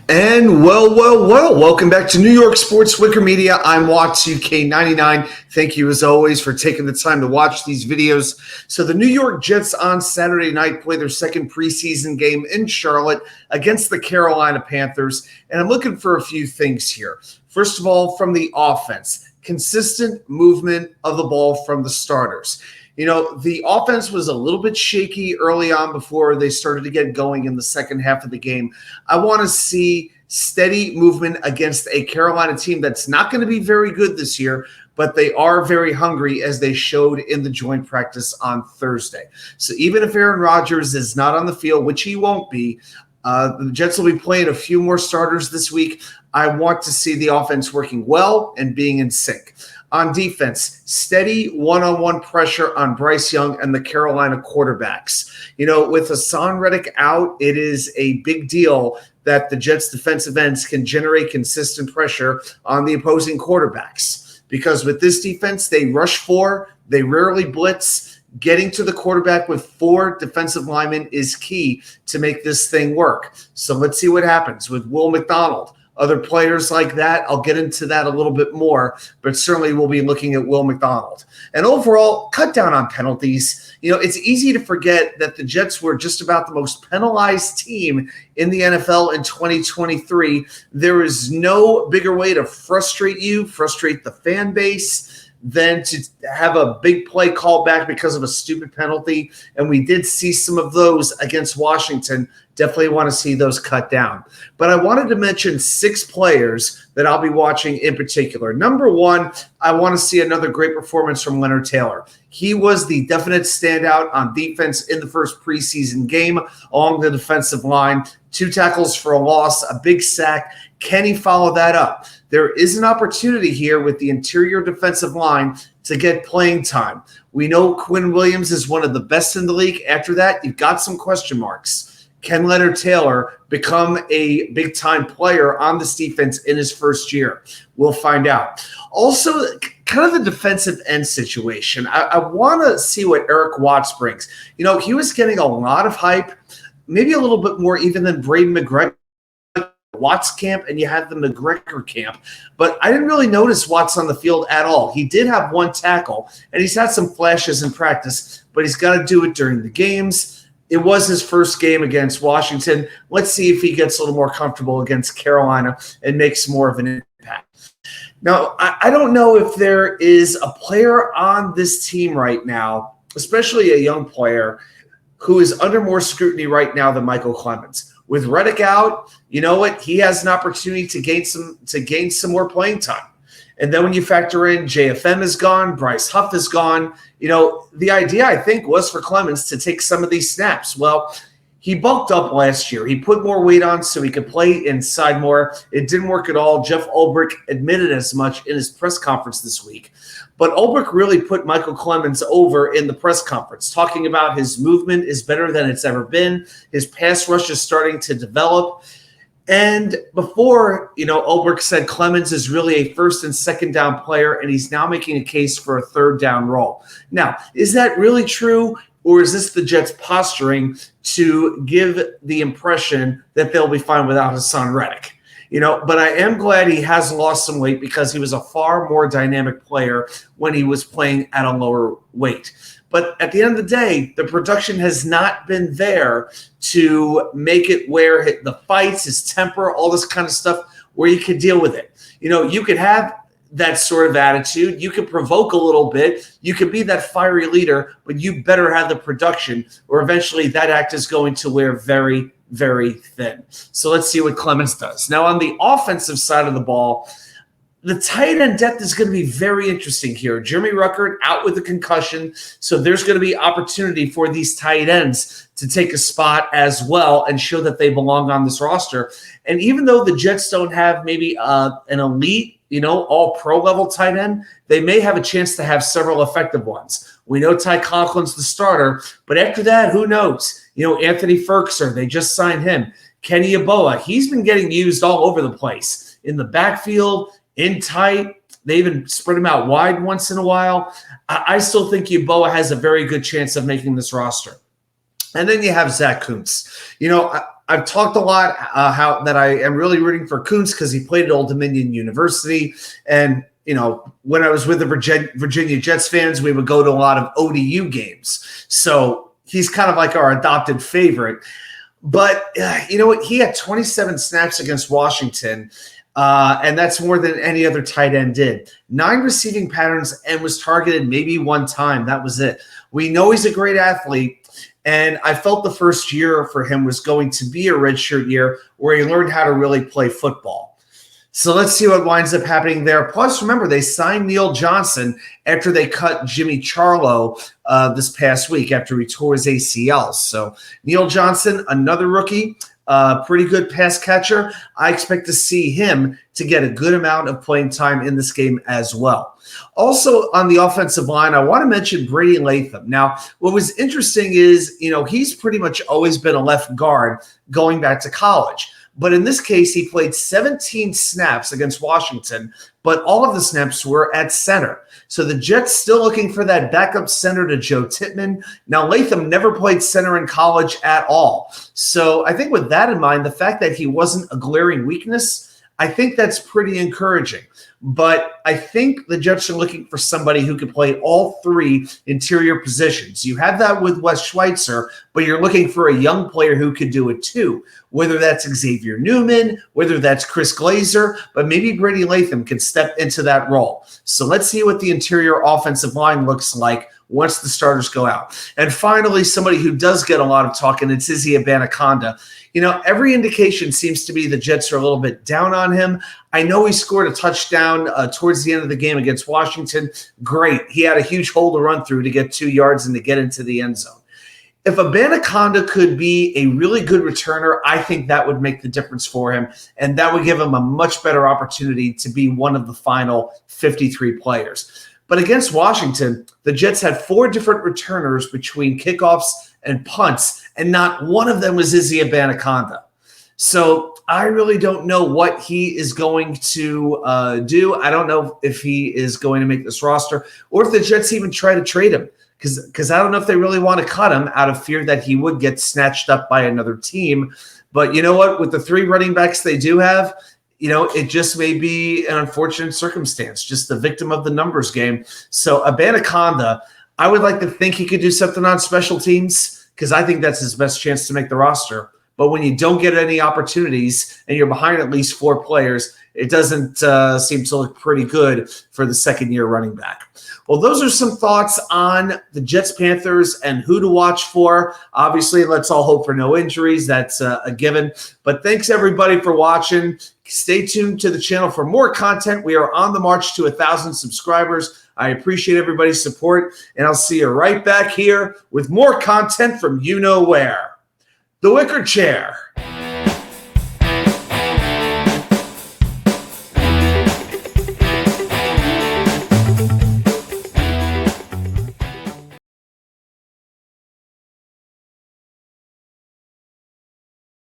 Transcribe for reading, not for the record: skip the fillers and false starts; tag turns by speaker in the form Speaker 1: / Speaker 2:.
Speaker 1: And welcome back to New York Sports WickerMedia. I'm Watts UK99. Thank you as always for taking the time to watch these videos. So the New York Jets on Saturday night play their second preseason game in Charlotte against the Carolina Panthers. And I'm looking for a few things here. First of all, from the offense, consistent movement of the ball from the starters. You know, the offense was a little bit shaky early on before they started to get going in the second half of the game. I want to see steady movement against a Carolina team that's not going to be very good this year, but they are very hungry, as they showed in the joint practice on Thursday. So even if Aaron Rodgers is not on the field, which he won't be, the Jets will be playing a few more starters this week. I want to see the offense working well and being in sync. On defense, steady one-on-one pressure on Bryce Young and the Carolina quarterbacks. You know, with Hassan Reddick out, it is a big deal that the Jets defensive ends can generate consistent pressure on the opposing quarterbacks. Because with this defense, they rush four, they rarely blitz. Getting to the quarterback with four defensive linemen is key to make this thing work. So let's see what happens with Will McDonald. Other players like that, I'll get into that a little bit more, but certainly we'll be looking at Will McDonald. And overall, cut down on penalties. You know, it's easy to forget that the Jets were just about the most penalized team in the NFL in 2023. There is no bigger way to frustrate the fan base, than to have a big play called back because of a stupid penalty. And we did see some of those against Washington. Definitely want to see those cut down. But I wanted to mention 6 players that I'll be watching in particular. Number one, I want to see another great performance from Leonard Taylor. He was the definite standout on defense in the first preseason game along the defensive line. 2 tackles for a loss, a big sack. Can he follow that up? There is an opportunity here with the interior defensive line to get playing time. We know Quinn Williams is one of the best in the league. After that, you've got some question marks. Can Leonard Taylor become a big-time player on this defense in his first year? We'll find out. Also, kind of the defensive end situation. I want to see what Eric Watts brings. You know, he was getting a lot of hype, maybe a little bit more even than Brady McGregor. Watts camp, and you had the McGregor camp. But I didn't really notice Watts on the field at all. He did have 1 tackle, and he's had some flashes in practice, but he's got to do it during the games. It was his first game against Washington. Let's see if he gets a little more comfortable against Carolina and makes more of an impact. Now, I don't know if there is a player on this team right now, especially a young player, who is under more scrutiny right now than michealclemons. With Reddick out, you know what? He has an opportunity to gain some more playing time. And then when you factor in JFM is gone, Bryce Huff is gone, you know, the idea, I think, was for Clemons to take some of these snaps. Well, he bulked up last year. He put more weight on so he could play inside more. It didn't work at all. Jeff Ulbrich admitted as much in his press conference this week. But Ulbrich really put michealclemons over in the press conference, talking about his movement is better than it's ever been. His pass rush is starting to develop. And before, you know, Ulbrich said Clemons is really a first and second down player, and he's now making a case for a third down role. Now, is that really true? Or is this the Jets posturing to give the impression that they'll be fine without Hassan Reddick? You know, but I am glad he has lost some weight because he was a far more dynamic player when he was playing at a lower weight. But at the end of the day, the production has not been there to make it where the fights, his temper, all this kind of stuff, where you could deal with it. You know, you could have that sort of attitude. You could provoke a little bit. You could be that fiery leader, but you better have the production, or eventually that act is going to wear very, very thin. So let's see what Clemons does. Now, on the offensive side of the ball, the tight end depth is going to be very interesting here. Jeremy Ruckert out with a concussion, so there's going to be opportunity for these tight ends to take a spot as well and show that they belong on this roster. And even though the Jets don't have maybe an elite, you know, all pro level tight end, they may have a chance to have several effective ones. We know Ty Conklin's the starter, but after that, who knows? You know, Anthony Ferguson, they just signed him. Kennyyeboah, he's been getting used all over the place. In the backfield, in tight, they even spread him out wide once in a while. I still think Yeboah has a very good chance of making this roster. And then you have zackkuntz. You know, I've talked a lot how that I am really rooting for Kuntz because he played at Old Dominion University. And, when I was with the Virginia Jets fans, we would go to a lot of ODU games. So he's kind of like our adopted favorite. But you know what? He had 27 snaps against Washington, and that's more than any other tight end did. 9 receiving patterns and was targeted maybe one time. That was it. We know he's a great athlete, and I felt the first year for him was going to be a redshirt year where he learned how to really play football. So let's see what winds up happening there. Plus, remember, they signed Neal Johnson after they cut Jimmy Charlo this past week after he tore his ACL. So Neal Johnson, another rookie, pretty good pass catcher. I expect to see him to get a good amount of playing time in this game as well. Also on the offensive line, I want to mention Bradylatham. Now, what was interesting is, he's pretty much always been a left guard going back to college. But in this case, he played 17 snaps against Washington, but all of the snaps were at center. So the Jets still looking for that backup center to Joe Tippmann. Now, Latham never played center in college at all. So I think with that in mind, the fact that he wasn't a glaring weakness, I think that's pretty encouraging. But I think the Jets are looking for somebody who can play all 3 interior positions. You have that with Wes Schweitzer, but you're looking for a young player who could do it too, whether that's Xavier Newman, whether that's Chris Glazer, but maybe Bradylatham can step into that role. So let's see what the interior offensive line looks like once the starters go out. And finally, somebody who does get a lot of talk, and it's Izzy Abanikanda. Every indication seems to be the Jets are a little bit down on him. I know he scored a touchdown towards the end of the game against Washington. Great. He had a huge hole to run through to get 2 yards and to get into the end zone. If Abanikanda could be a really good returner, I think that would make the difference for him, and that would give him a much better opportunity to be one of the final 53 players. But against Washington, the Jets had 4 different returners between kickoffs and punts, and not one of them was Izzy Abanikanda. So I really don't know what he is going to do. I don't know if he is going to make this roster or if the Jets even try to trade him because I don't know if they really want to cut him out of fear that he would get snatched up by another team. But you know what? With the 3 running backs they do have, it just may be an unfortunate circumstance, just the victim of the numbers game. So Abanikanda, I would like to think he could do something on special teams because I think that's his best chance to make the roster. But when you don't get any opportunities and you're behind at least 4 players, it doesn't seem to look pretty good for the second-year running back. Well, those are some thoughts on the Jets, Panthers, and who to watch for. Obviously, let's all hope for no injuries. That's a given. But thanks, everybody, for watching. Stay tuned to the channel for more content. We are on the march to 1,000 subscribers. I appreciate everybody's support, and I'll see you right back here with more content from you know where. The Wicker Chair.